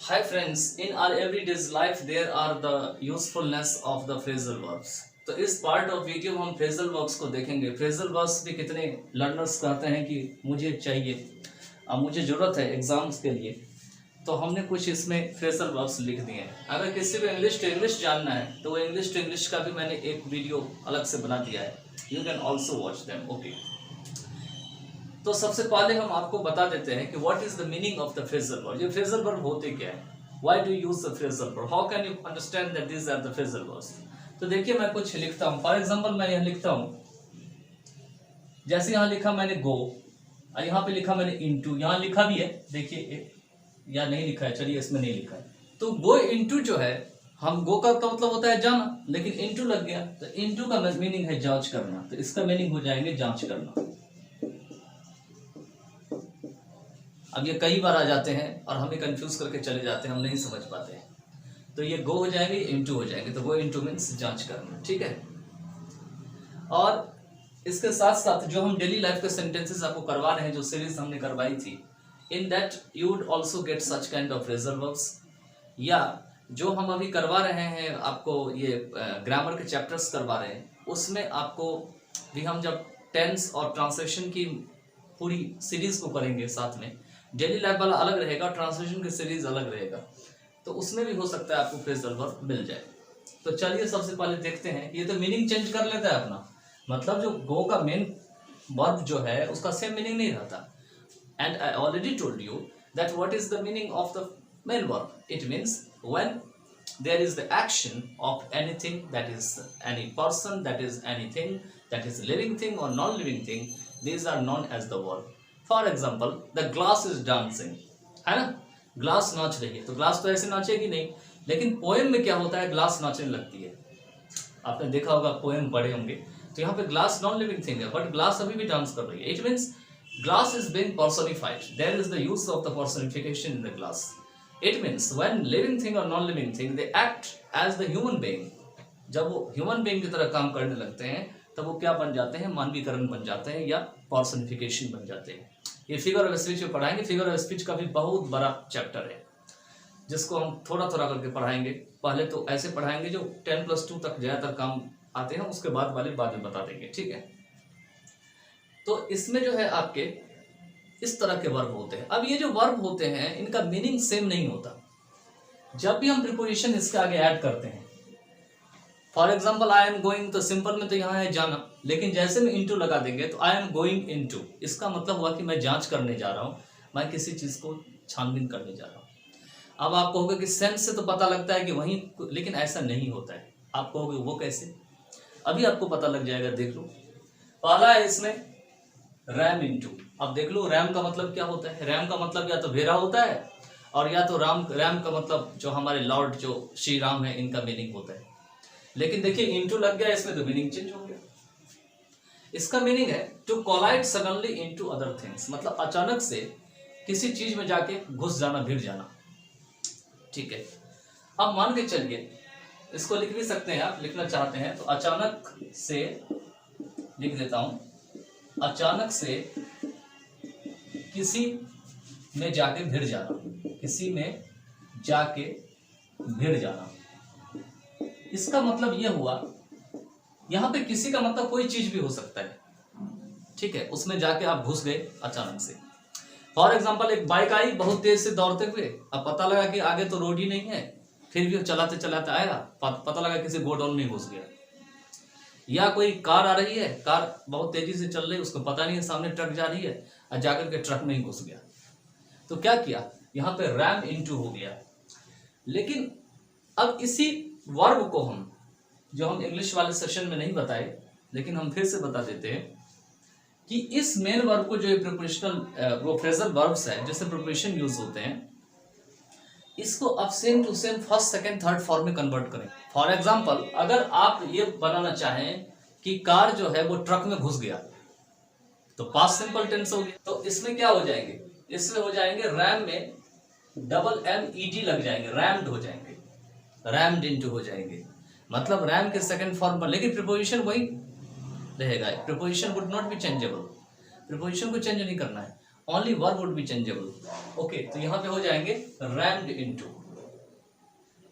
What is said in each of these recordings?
Hi friends, in our everyday's life there are the usefulness of the phrasal verbs. तो इस part of video में हम phrasal verbs को देखेंगे। Phrasal verbs भी कितने लर्नर्स कहते हैं कि मुझे चाहिए, अब मुझे ज़रूरत है एग्जाम्स के लिए, तो हमने कुछ इसमें फ्रेजल वर्ब्स लिख दिए हैं। अगर किसी को इंग्लिश टू इंग्लिश जानना है तो वो इंग्लिश टू इंग्लिश का भी मैंने एक वीडियो अलग से बना दिया है, you can also watch them. Okay, तो सबसे पहले हम आपको बता देते हैं कि what is the meaning of the phrasal verb. ये फ्रेजल वर्ब होते क्या है, why do use the phrasal verb, how can you understand that these are the phrasal verbs. तो देखिए मैं कुछ लिखता हूँ, फॉर एग्जांपल मैं यहाँ लिखता हूँ, जैसे यहाँ लिखा मैंने गो, और यहाँ पे लिखा मैंने इनटू, यहाँ लिखा भी है देखिए, या नहीं लिखा है, चलिए इसमें नहीं लिखा है। तो गो इनटू जो है, हम गो का मतलब होता है जाना, लेकिन इनटू लग गया तो इनटू का मीनिंग है जांच करना, तो इसका मीनिंग हो जाएंगे जांच करना। अब ये कई बार आ जाते हैं और हमें कंफ्यूज करके चले जाते हैं, हम नहीं समझ पाते हैं। तो ये गो हो जाएंगे, इनटू हो जाएंगे, तो गो इनटू मीन्स जांच करना, ठीक है। और इसके साथ साथ जो हम डेली लाइफ के सेंटेंसेस आपको करवा रहे हैं, जो सीरीज हमने करवाई थी, in that you would also get such kind of phrasal verbs. या जो हम अभी करवा रहे हैं आपको, ये ग्रामर के चैप्टर्स करवा रहे हैं, उसमें आपको भी हम जब टेंस और ट्रांसलेशन की पूरी सीरीज को करेंगे साथ में, डेली लाइफ वाला अलग रहेगा, ट्रांसलेशन की सीरीज अलग रहेगा, तो उसमें भी हो सकता है आपको फ्रेजल वर्ब मिल जाए। तो चलिए सबसे पहले देखते हैं, ये तो मीनिंग चेंज कर लेता है अपना, मतलब जो गो का मेन वर्ब जो है उसका सेम मीनिंग नहीं रहता। And I already told you that what is the meaning of the main verb, it means when there is the action of anything, that is any person, that is anything, that is living thing or non-living thing, these are known as the verb. For example, the glass is dancing, है ना, glass नाच रही है, तो glass तो ऐसे नाचेगी नहीं, लेकिन पोएम में क्या होता है, ग्लास नाचने लगती है। आपने देखा होगा, पोएम पढ़े होंगे, तो यहाँ पे ग्लास नॉन लिविंग थिंग है, बट ग्लास अभी भी डांस कर रही है। It means glass is being personified, there is the use of the personification in the glass. It means when living thing or non-living thing they act as the human being, जब वो human being की तरह काम करने लगते हैं तब वो क्या बन जाते हैं, मानवीकरण बन जाते हैं या पर्सनिफिकेशन बन जाते हैं। ये फिगर ऑफ स्पीच में पढ़ाएंगे, फिगर ऑफ स्पीच का भी बहुत बड़ा चैप्टर है जिसको हम थोड़ा थोड़ा करके पढ़ाएंगे। पहले तो ऐसे पढ़ाएंगे जो 10+2 तक ज़्यादातर काम आते हैं, उसके बाद वाले बाद में बता देंगे, ठीक है। तो इसमें जो है आपके इस तरह के वर्ब होते हैं। अब ये जो वर्ब होते हैं इनका मीनिंग सेम नहीं होता जब भी हम प्रीपोजिशन इसके आगे ऐड करते हैं। For example I am going, तो सिंपल में तो यहाँ है जाना, लेकिन जैसे में इनटू लगा देंगे तो आई एम गोइंग इनटू, इसका मतलब हुआ कि मैं जांच करने जा रहा हूँ, मैं किसी चीज को छानबीन करने जा रहा हूँ। अब आप कहोगे कि सेंस से तो पता लगता है कि वहीं, लेकिन ऐसा नहीं होता है। आप कहोगे वो कैसे, अभी आपको पता लग जाएगा, देख लो। पहला है इसमें रैम इनटू। अब देख लो रैम का मतलब क्या होता है, रैम का मतलब या तो भेड़ा होता है, और या तो रैम का मतलब जो हमारे लॉर्ड जो श्री राम है इनका मीनिंग होता है। लेकिन देखिए इनटू लग गया इसमें तो मीनिंग चेंज हो गया। इसका मीनिंग है to collide suddenly into other things, मतलब अचानक से किसी चीज में जाके घुस जाना, भिड़ जाना, ठीक है। अब मान के चलिए, इसको लिख भी सकते हैं आप, लिखना चाहते हैं तो अचानक से लिख देता हूं, अचानक से किसी में जाके भिड़ जाना, किसी में जाके भिड़ जाना। इसका मतलब यह हुआ, यहां पे किसी का मतलब कोई चीज भी हो सकता है, ठीक है, उसमें जाके आप घुस गए अचानक से। फॉर एग्जांपल एक बाइक आई बहुत तेज से दौड़ते हुए, अब पता लगा कि आगे तो रोड ही नहीं है, फिर भी चलाते चलाते आया, पता लगा किसी गोडाउन में घुस गया। या कोई कार आ रही है, कार बहुत तेजी से चल रही है, उसको पता नहीं है सामने ट्रक जा रही है, और जाकर के ट्रक में ही घुस गया। तो क्या किया, यहाँ पे रैम इनटू हो गया। लेकिन अब इसी वर्ब को हम, जो हम इंग्लिश वाले सेशन में नहीं बताए, लेकिन हम फिर से बता देते हैं कि इस मेन वर्ब को, जो प्रीपोजिशनल वो फ्रेजल वर्ब्स है जिससे प्रीपोजिशन यूज होते हैं, इसको आप same to same first second third form में कन्वर्ट करें। फॉर एग्जांपल अगर आप ये बनाना चाहें कि कार जो है वो ट्रक में घुस गया, तो पास्ट सिंपल टेंस हो गया, तो इसमें क्या हो जाएंगे, इसमें हो जाएंगे रैम में डबल MED लग जाएंगे, रैम्ड हो जाएंगे, रैम्ड इनटू हो जाएंगे, मतलब रैम के सेकंड फॉर्म पर, लेकिन प्रीपोजिशन वही रहेगा। Preposition would not be changeable, preposition को चेंज नहीं करना है, only verb would be changeable. Okay, तो यहाँ पे हो जाएंगे rumped into.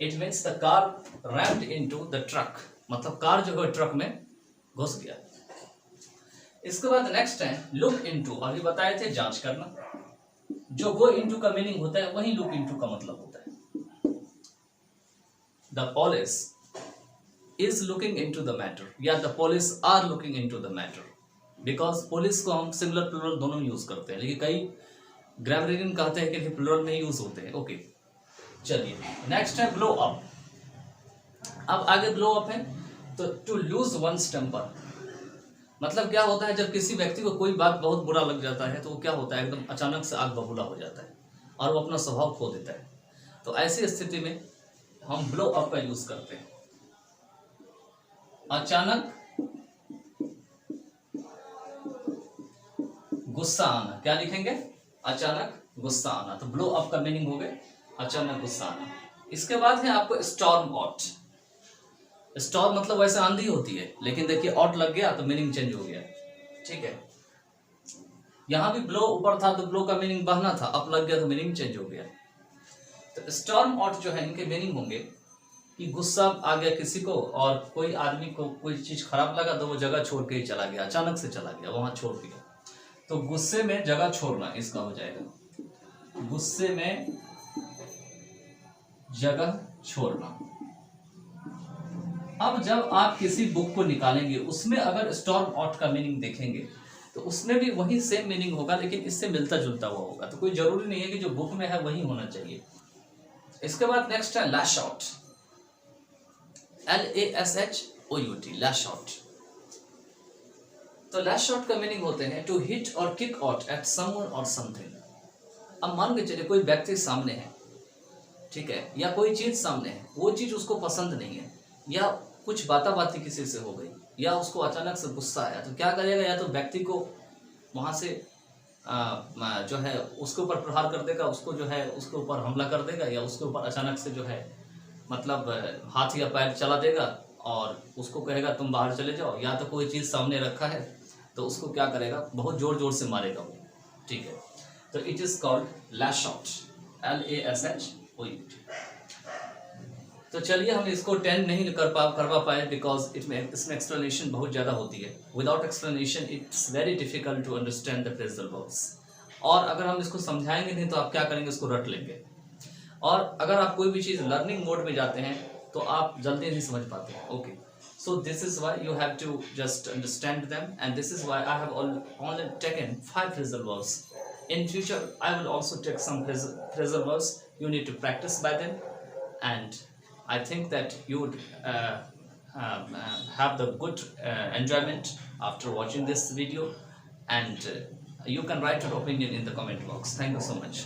It means the car rumped into the truck, मतलब कार जो है ट्रक में घुस गया। इसके बाद नेक्स्ट है लुक इनटू। अभी बताए थे जांच करना। जो गो इनटू का मीनिंग होता है वही लुक इनटू का मतलब होता है। The police is looking into the matter, या the police are looking into the matter. Because police को हम सिंगुलर प्लूरल दोनों यूज करते हैं, लेकिन कई ग्रामरियन कहते हैं कि प्लूरल में यूज होते हैं। ओके, चलिए नेक्स्ट है ब्लो अप। अब आगे ब्लो अप है तो टू लूज वंस टेम्पर, मतलब क्या होता है जब किसी व्यक्ति को कोई बात बहुत बुरा लग जाता है तो वो क्या होता है एकदम अचानक से आग बबूला हो जाता है और वो अपना स्वभाव खो देता है। तो ऐसी स्थिति में हम ब्लो अप का यूज करते हैं। अचानक गुस्सा आना, क्या लिखेंगे? अचानक गुस्सा आना। तो ब्लो अप का मीनिंग हो गया अचानक गुस्सा आना। इसके बाद है आपको स्टॉर्म आउट। स्टॉर्म मतलब वैसे आंधी होती है, लेकिन देखिए आउट लग गया तो मीनिंग चेंज हो गया। ठीक है, यहां भी ब्लो ऊपर था तो ब्लो का मीनिंग बहना था, अप लग गया तो मीनिंग चेंज हो गया। तो स्टॉर्म आउट जो है इनके मीनिंग होंगे कि गुस्सा आ गया किसी को और कोई आदमी को कोई चीज खराब लगा तो वो जगह छोड़ के ही चला गया, अचानक से चला गया, वहां छोड़ दिया। तो गुस्से में जगह छोड़ना इसका हो जाएगा, गुस्से में जगह छोड़ना। अब जब आप किसी बुक को निकालेंगे उसमें अगर स्टॉर्म आउट का मीनिंग देखेंगे तो उसमें भी वही सेम मीनिंग होगा, लेकिन इससे मिलता जुलता हुआ होगा। तो कोई जरूरी नहीं है कि जो बुक में है वही होना चाहिए। इसके बाद नेक्स्ट है लैश आउट। LASHOUT, लैश आउट। तो लैश आउट का मीनिंग होते हैं टू हिट और किक आउट एट समवन और समथिंग। अब मान के चलिए कोई व्यक्ति सामने है, ठीक है, या कोई चीज सामने है, वो चीज उसको पसंद नहीं है, या कुछ बाताबाती किसी से हो गई, या उसको अचानक से गुस्सा आया, तो क्या करेगा? या तो व्यक्ति को वहां से जो है उसके ऊपर प्रहार कर देगा, उसको जो है उसके ऊपर हमला कर देगा, या उसके ऊपर अचानक से जो है मतलब हाथ या पैर चला देगा और उसको कहेगा तुम बाहर चले जाओ। या तो कोई चीज़ सामने रखा है तो उसको क्या करेगा? बहुत जोर जोर से मारेगा वो। ठीक है, तो it is called lash out, LASHOUT। तो चलिए हम इसको 10 नहीं करवा पाए बिकॉज इसमें एक्सप्लेनेशन बहुत ज़्यादा होती है। Without explanation it's very difficult to understand the phrasal verbs. और अगर हम इसको समझाएंगे नहीं तो आप क्या करेंगे? इसको रट लेंगे। और अगर आप कोई भी चीज़ लर्निंग मोड में जाते हैं तो आप जल्दी नहीं समझ पाते हैं। Okay, so this is why you have to just understand them, and this is why I have only taken 5 phrasal verbs. In future I will also take some phrasal verbs. You need to practice by them, and I think that you would have the good enjoyment after watching this video, and you can write your opinion in the comment box. Thank you so much.